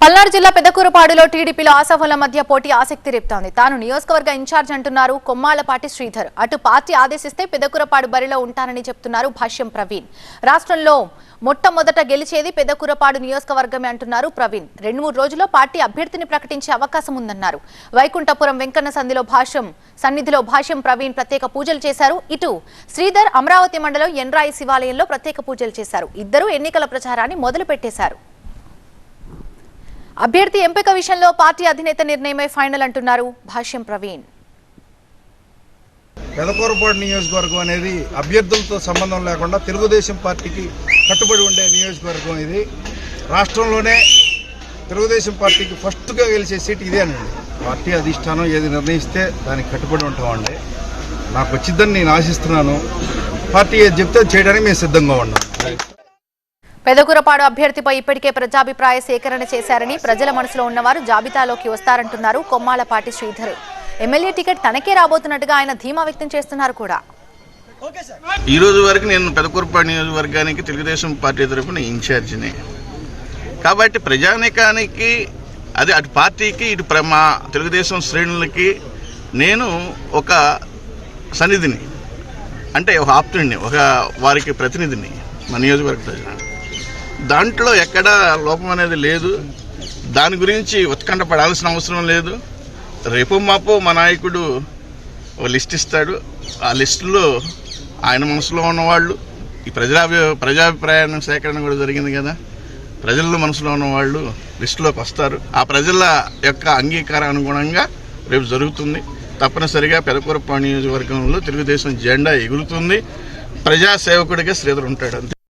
పల్నాడు జిల్లా పెద్దకూరపాడులో టీడీపీలో ఆశావాల మధ్య పోటీ ఆసక్తి రేపుతోంది. తాను నియోజకవర్గ ఇన్ఛార్జ్ అంటున్నారు కొమ్మాలపాటి శ్రీధర్. అటు పార్టీ ఆదేశిస్తే పెద్దకూరపాడు బరిలో ఉంటానని చెప్తున్నారు భాష్యం ప్రవీణ్. రాష్ట్రంలో మొట్టమొదట గెలిచేది పెద్దకూరపాడు నియోజకవర్గమే అంటున్నారు ప్రవీణ్. 2-3 రోజుల్లో పార్టీ అభ్యర్థిని ప్రకటించే అవకాశం ఉందన్నారు. వైకుంఠపురం వెంకన్న సన్నిధిలో భాష్యం ప్రవీణ్ ప్రత్యేక పూజలు చేశారు. ఇటు శ్రీధర్ అమరావతి మండలం ఎన్రాయి శివాలయంలో ప్రత్యేక పూజలు చేశారు. ఇద్దరూ ఎన్నికల ప్రచారాన్ని మొదలు పెట్టేశారు. అభ్యర్థి ఎంపిక విషయంలో పార్టీ అధినేత నిర్ణయమే ఫైనల్ అంటున్నారు భాష్యం ప్రవీణ్. పెదకూరపాడు నియోజకవర్గం అనేది అభ్యర్థులతో సంబంధం లేకుండా తెలుగుదేశం పార్టీకి కట్టుబడి ఉండే నియోజకవర్గం. ఇది రాష్ట్రంలోనే తెలుగుదేశం పార్టీకి ఫస్ట్గా గెలిచే సీట్ ఇదేనండి. పార్టీ అధిష్టానం ఏది నిర్ణయిస్తే దానికి కట్టుబడి ఉంటామండి. నాకు వచ్చిందని నేను ఆశిస్తున్నాను. పార్టీ ఏది చెప్తే చేయడానికి మేము సిద్ధంగా ఉన్నాం. పెదకూరపాడు అభ్యర్థిపై ఇప్పటికే ప్రజాభిప్రాయ సేకరణ చేశారని, ప్రజల మనసులో ఉన్నవారు జాబితాలోకి వస్తారంటున్నారు కొమ్మాలపాటి శ్రీధర్. ఎమ్మెల్యే టికెట్ తనకే రాబోతున్నట్టుగా ఆయన ధీమా వ్యక్తం చేస్తున్నారు కూడా. ఈ రోజు వరకు నేను పెదకూరపాడు నియోజకవర్గానికి తెలుగుదేశం పార్టీ తరఫున ఇన్ఛార్జిని కాబట్టి ప్రజానీకానికి అది అటు పార్టీకి ఇటు మా తెలుగుదేశం శ్రేణులకి నేను ఒక సన్నిధిని, అంటే ఒక ఆప్తుడిని, ఒక వారికి ప్రతినిధిని మా నియోజకవర్గ ప్రజలు. దాంట్లో ఎక్కడా లోపం అనేది లేదు. దాని గురించి ఉత్కంఠ పడాల్సిన అవసరం లేదు. రేపు మాపో మా నాయకుడు ఒక లిస్ట్ ఇస్తాడు. ఆ లిస్టులో ఆయన మనసులో ఉన్నవాళ్ళు, ఈ ప్రజాభిప్రాయాన్ని సేకరణ కూడా జరిగింది కదా, ప్రజల మనసులో ఉన్నవాళ్ళు లిస్టులోకి వస్తారు. ఆ ప్రజల యొక్క అంగీకార అనుగుణంగా రేపు జరుగుతుంది. తప్పనిసరిగా పెదకూరపాడు నియోజకవర్గంలో తెలుగుదేశం జెండా ఎగురుతుంది. ప్రజాసేవకుడిగా శ్రీధర్ ఉంటాడు. అంతే.